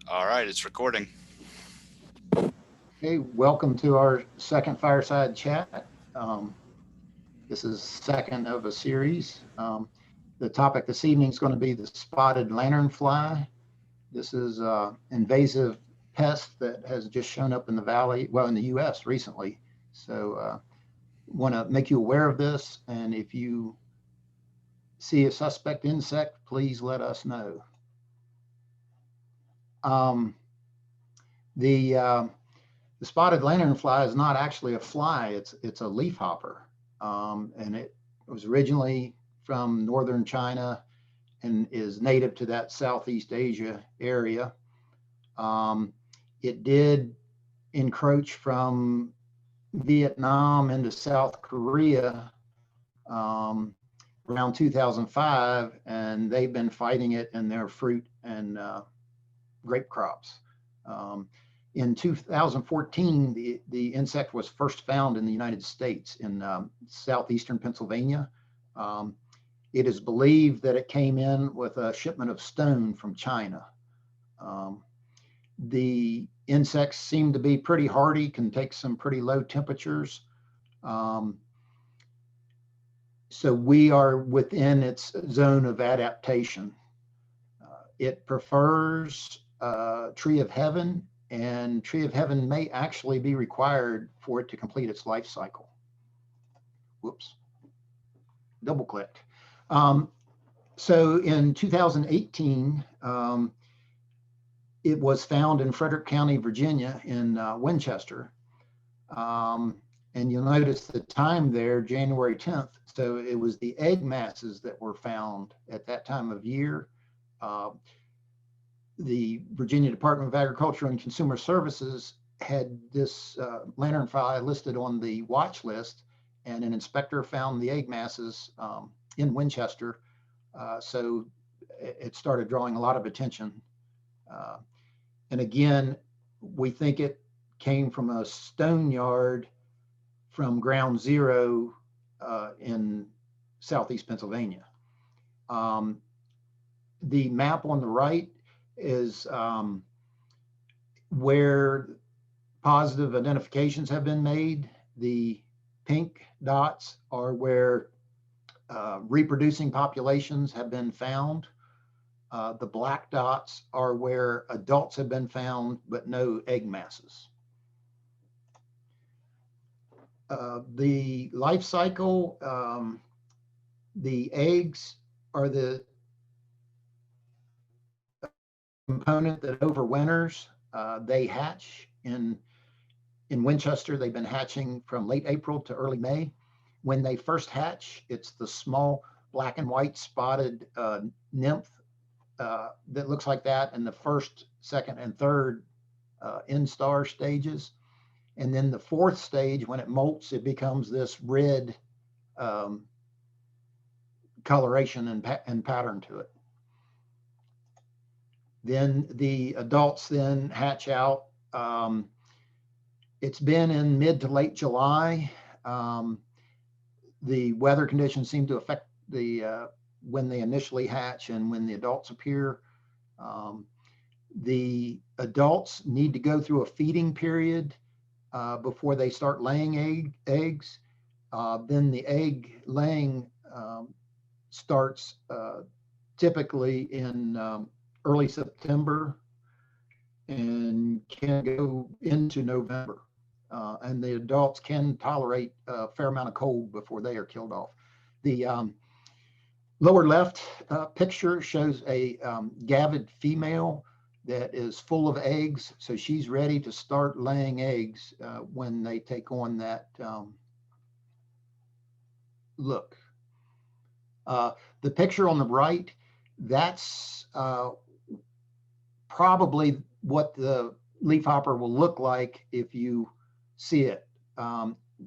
All right, it's recording. Hey, welcome to our second fireside chat. This is second of a series. The topic this evening is going to be the spotted lanternfly. This is an invasive pest that has just shown up in the valley, well, in the U.S. recently. So, want to make you aware of this. And if you see a suspect insect, please let us know. Um, the the spotted lanternfly is not actually a fly; it's a leafhopper, and it was originally from northern China and is native to that Southeast Asia area. Um, it did encroach from Vietnam into South Korea um, around 2005, and they've been fighting it in their fruit and grape crops. Um, in 2014, the insect was first found in the United States in southeastern Pennsylvania. Um, it is believed that it came in with a shipment of stone from China. Um, the insects seem to be pretty hardy, can take some pretty low temperatures. Um, so we are within its zone of adaptation. It prefers Tree of Heaven, and Tree of Heaven may actually be required for it to complete its life cycle. Whoops, double clicked. Um, so in 2018, it was found in Frederick County, Virginia, in Winchester. And you'll notice the time there, January 10th. So it was the egg masses that were found at that time of year. Uh, the Virginia Department of Agriculture and Consumer Services had this lanternfly listed on the watch list, and an inspector found the egg masses in Winchester. So it started drawing a lot of attention. Uh, and again, we think it came from a stone yard from ground zero in southeast Pennsylvania. Um, the map on the right is where positive identifications have been made. The pink dots are where reproducing populations have been found. The black dots are where adults have been found, but no egg masses. The life cycle, the eggs are the component that overwinters. They hatch in Winchester. They've been hatching from late April to early May. When they first hatch, it's the small black and white spotted nymph that looks like that in the first, second, and third instar stages. And then the fourth stage, when it molts, it becomes this red um, coloration and pattern to it. Then the adults then hatch out. It's been in mid to late July. The weather conditions seem to affect the when they initially hatch and when the adults appear. The adults need to go through a feeding period before they start laying eggs. Then the egg laying starts typically in early September and can go into November. And the adults can tolerate a fair amount of cold before they are killed off. The lower left picture shows a gavid female that is full of eggs. So she's ready to start laying eggs when they take on that look. The picture on the right, that's probably what the leafhopper will look like if you see it.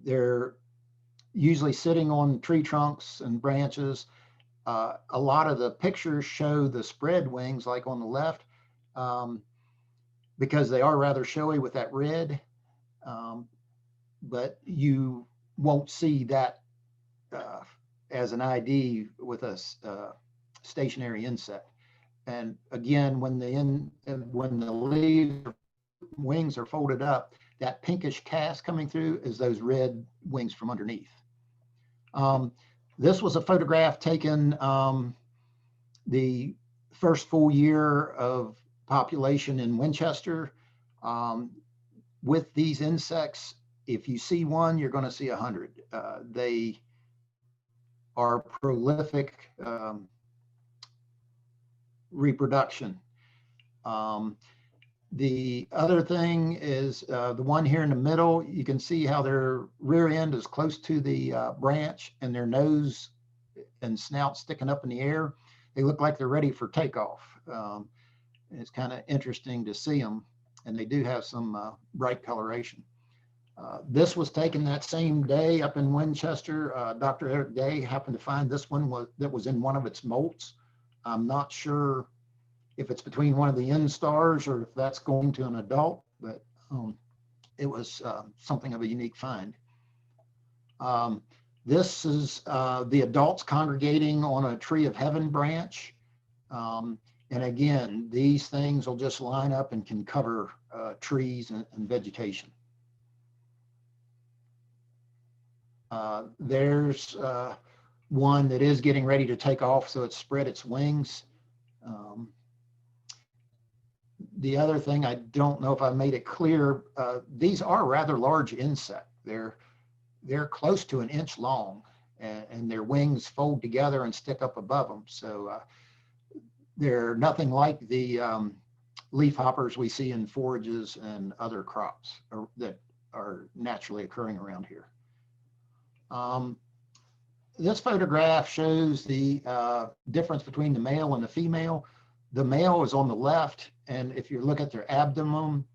They're usually sitting on tree trunks and branches. A lot of the pictures show the spread wings, like on the left, because they are rather showy with that red. But you won't see that as an ID with a stationary insect. And again, when the leaves wings are folded up, that pinkish cast coming through is those red wings from underneath. Um, this was a photograph taken the first full year of population in Winchester. Um, with these insects, if you see one, you're going to see 100. They are prolific reproduction. Um, the other thing is the one here in the middle, you can see how their rear end is close to the branch and their nose and snout sticking up in the air. They look like they're ready for takeoff. It's kind of interesting to see them, and they do have some bright coloration. This was taken that same day up in Winchester. Dr. Eric Day happened to find this one that was in one of its molts. I'm not sure if it's between one of the instars or if that's going to an adult, but it was something of a unique find. This is the adults congregating on a tree of heaven branch. And again, these things will just line up and can cover trees and vegetation. There's one that is getting ready to take off, so it's spread its wings. The other thing, I don't know if I made it clear, these are rather large insects. They're close to an inch long, and their wings fold together and stick up above them. So they're nothing like the leafhoppers we see in forages and other crops that are naturally occurring around here. This photograph shows the difference between the male and the female. The male is on the left, and if you look at their abdomen,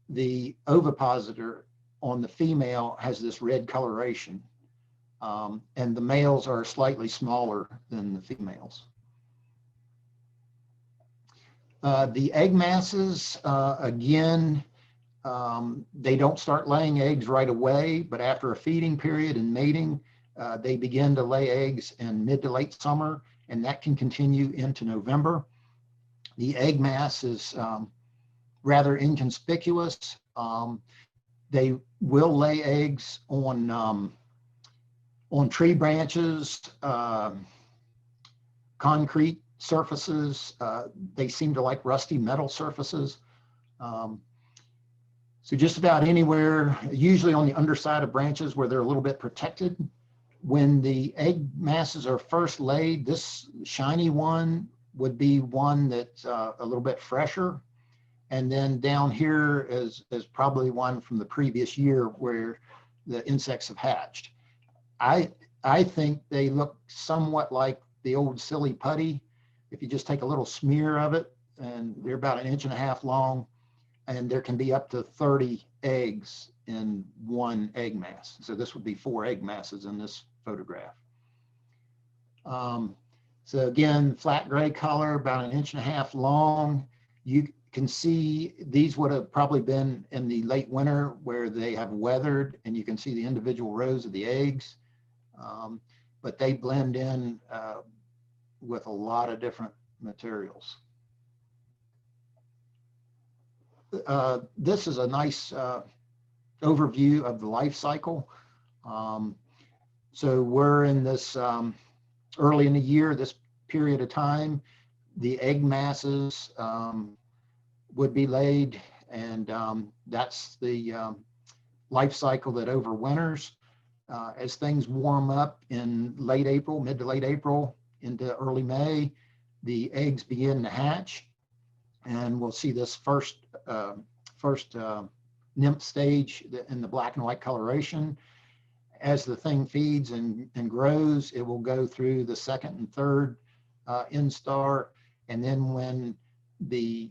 the ovipositor on the female has this red coloration, and the males are slightly smaller than the females. The egg masses, again, they don't start laying eggs right away, but after a feeding period and mating, they begin to lay eggs in mid to late summer, and that can continue into November. The egg mass is rather inconspicuous. They will lay eggs on tree branches, concrete surfaces. They seem to like rusty metal surfaces. So just about anywhere, usually on the underside of branches where they're a little bit protected. When the egg masses are first laid, this shiny one would be one that's a little bit fresher. And then down here is probably one from the previous year where the insects have hatched. I think they look somewhat like the old silly putty. If you just take a little smear of it, and they're about 1.5 inches long, and there can be up to 30 eggs in one egg mass. So this would be 4 egg masses in this photograph. So again, flat gray color, about 1.5 inches long. You can see these would have probably been in the late winter where they have weathered, and you can see the individual rows of the eggs. But they blend in with a lot of different materials. This is a nice overview of the life cycle. So we're in this early in the year, this period of time, the egg masses would be laid, and that's the life cycle that overwinters. As things warm up in late April, mid to late April into early May, the eggs begin to hatch, and we'll see this first nymph stage in the black and white coloration. As the thing feeds and grows, it will go through the second and third instar, and then when the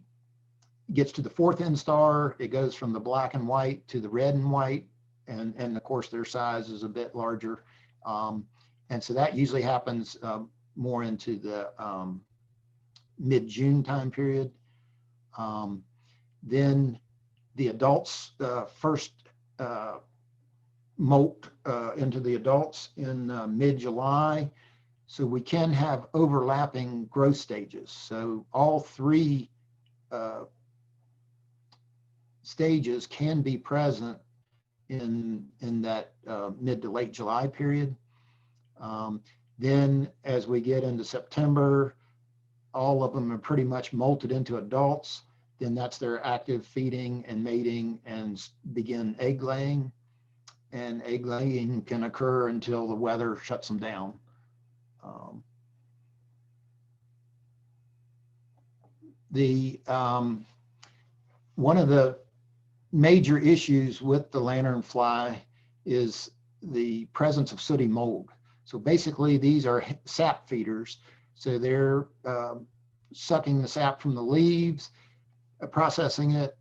gets to the fourth instar, it goes from the black and white to the red and white, and of course their size is a bit larger, and so that usually happens more into the mid-June time period. Then the adults first molt into the adults in mid-July. So we can have overlapping growth stages. So all three uh, stages can be present in that mid to late July period. Then as we get into September, all of them are pretty much molted into adults. Then that's their active feeding and mating and begin egg laying. And egg laying can occur until the weather shuts them down. Um, one of the major issues with the lanternfly is the presence of sooty mold. So basically, these are sap feeders. So they're sucking the sap from the leaves, processing it,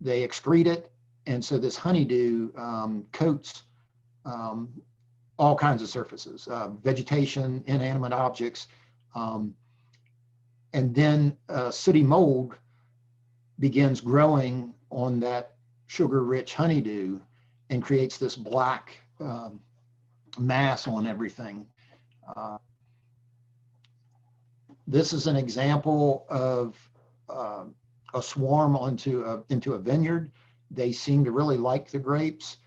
they excrete it, and so this honeydew coats all kinds of surfaces, vegetation, inanimate objects, and then sooty mold begins growing on that sugar-rich honeydew and creates this black mass on everything. This is an example of a swarm into a vineyard. They seem to really like the grapes.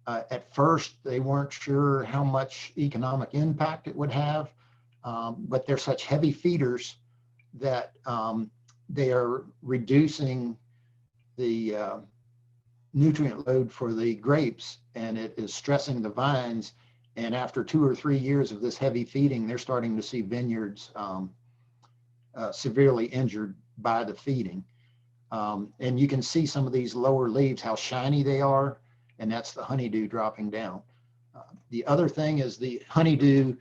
At first, they weren't sure how much economic impact it would have, but they're such heavy feeders that they are reducing the nutrient load for the grapes, and it is stressing the vines. And after 2 or 3 years of this heavy feeding, they're starting to see vineyards severely injured by the feeding. And you can see some of these lower leaves, how shiny they are, and that's the honeydew dropping down. The other thing is the honeydew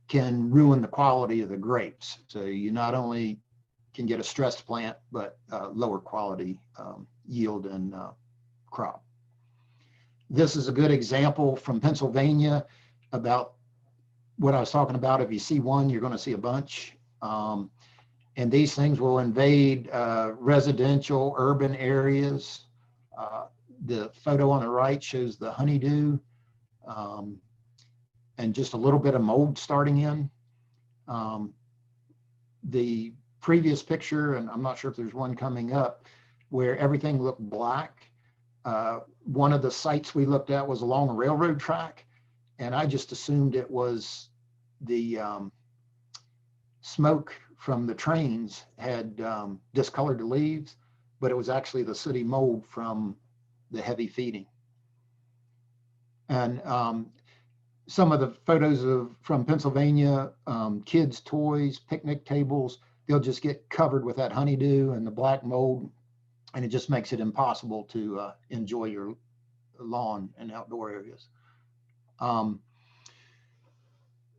can ruin the quality of the grapes. So you not only can get a stressed plant, but lower quality yield and crop. This is a good example from Pennsylvania about what I was talking about. If you see one, you're going to see a bunch. And these things will invade residential urban areas. The photo on the right shows the honeydew and just a little bit of mold starting in. The previous picture, and I'm not sure if there's one coming up, where everything looked black. One of the sites we looked at was along a railroad track, and I just assumed it was the smoke from the trains had discolored the leaves, but it was actually the sooty mold from the heavy feeding. And some of the photos from Pennsylvania, kids' toys, picnic tables, they'll just get covered with that honeydew and the black mold, and it just makes it impossible to enjoy your lawn and outdoor areas.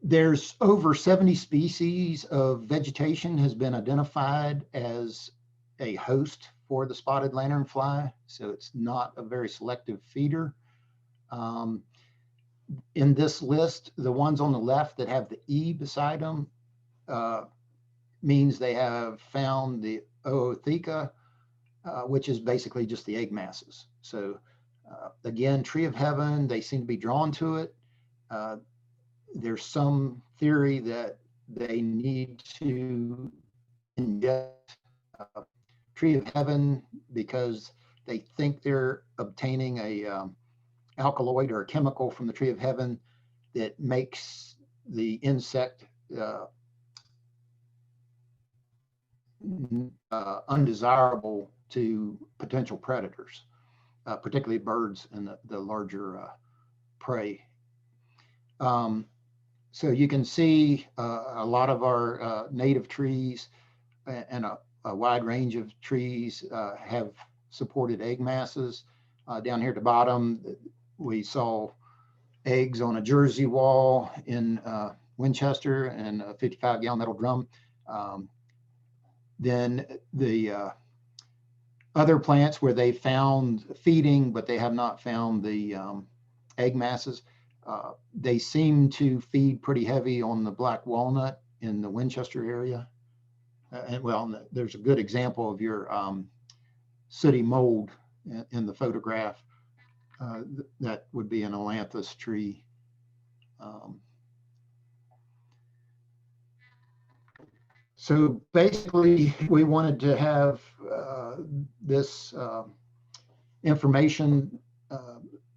There's over 70 species of vegetation has been identified as a host for the spotted lanternfly, so it's not a very selective feeder. In this list, the ones on the left that have the E beside them means they have found the Ootheca, which is basically just the egg masses. So again, tree of heaven, they seem to be drawn to it. There's some theory that they need to inject tree of heaven because they think they're obtaining a alkaloid or a chemical from the tree of heaven that makes the insect undesirable to potential predators, particularly birds and the larger prey. So you can see a lot of our native trees and a wide range of trees have supported egg masses. Down here at the bottom, we saw eggs on a Jersey wall in Winchester and a 55-gallon metal drum. Then the other plants where they found feeding, but they have not found the egg masses, they seem to feed pretty heavy on the black walnut in the Winchester area. And well, there's a good example of your sooty mold in the photograph. That would be an ailanthus tree. So basically, we wanted to have this information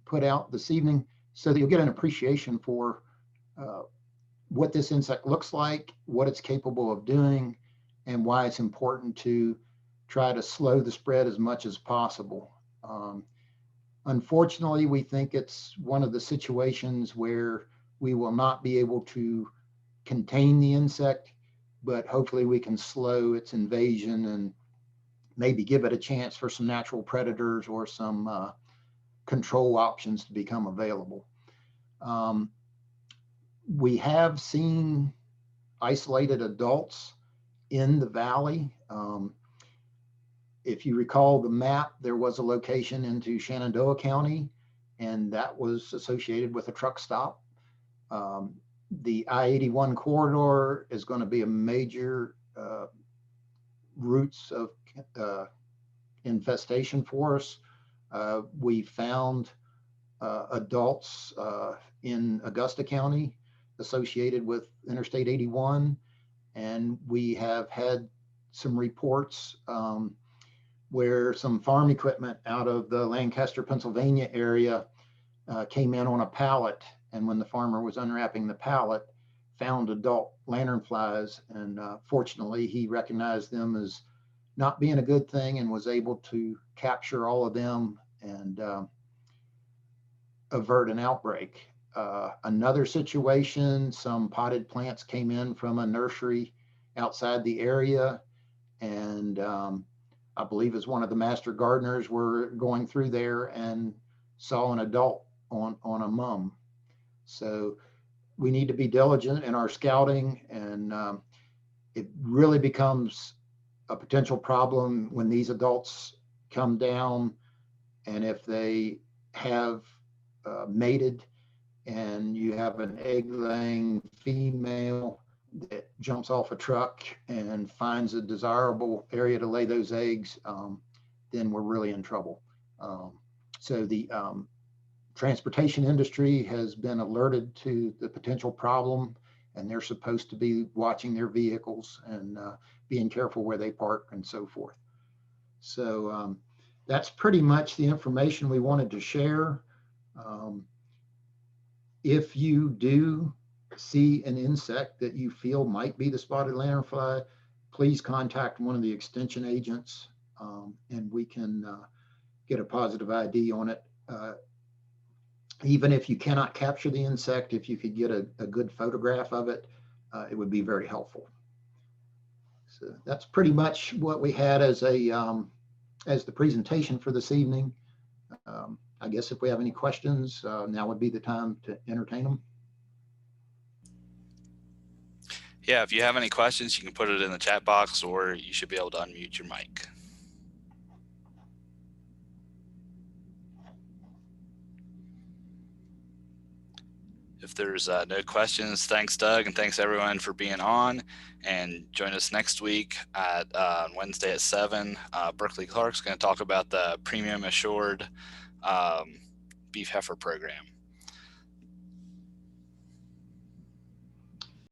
put out this evening so that you'll get an appreciation for uh, what this insect looks like, what it's capable of doing, and why it's important to try to slow the spread as much as possible. Unfortunately, we think it's one of the situations where we will not be able to contain the insect, but hopefully we can slow its invasion and maybe give it a chance for some natural predators or some control options to become available. Um, we have seen isolated adults in the valley. If you recall the map, there was a location into Shenandoah County, and that was associated with a truck stop. The I-81 corridor is going to be a major routes of infestation for us. We found adults in Augusta County associated with Interstate 81, and we have had some reports where some farm equipment out of the Lancaster, Pennsylvania area came in on a pallet, and when the farmer was unwrapping the pallet, found adult lanternflies, and fortunately he recognized them as not being a good thing and was able to capture all of them and avert an outbreak. Another situation, some potted plants came in from a nursery outside the area, and I believe as one of the master gardeners were going through there and saw an adult on a mum. So we need to be diligent in our scouting, and it really becomes a potential problem when these adults come down, and if they have mated and you have an egg-laying female that jumps off a truck and finds a desirable area to lay those eggs, then we're really in trouble. So the transportation industry has been alerted to the potential problem, and they're supposed to be watching their vehicles and being careful where they park and so forth. So that's pretty much the information we wanted to share. If you do see an insect that you feel might be the spotted lanternfly, please contact one of the extension agents, and we can get a positive ID on it. Even if you cannot capture the insect, if you could get a good photograph of it, it would be very helpful. So that's pretty much what we had as the presentation for this evening. I guess if we have any questions, now would be the time to entertain them. Yeah, if you have any questions, you can put it in the chat box, or you should be able to unmute your mic. If there's no questions, thanks, Doug, and thanks everyone for being on. And join us next week at Wednesday at 7. Berkeley Clark's going to talk about the premium assured beef heifer program.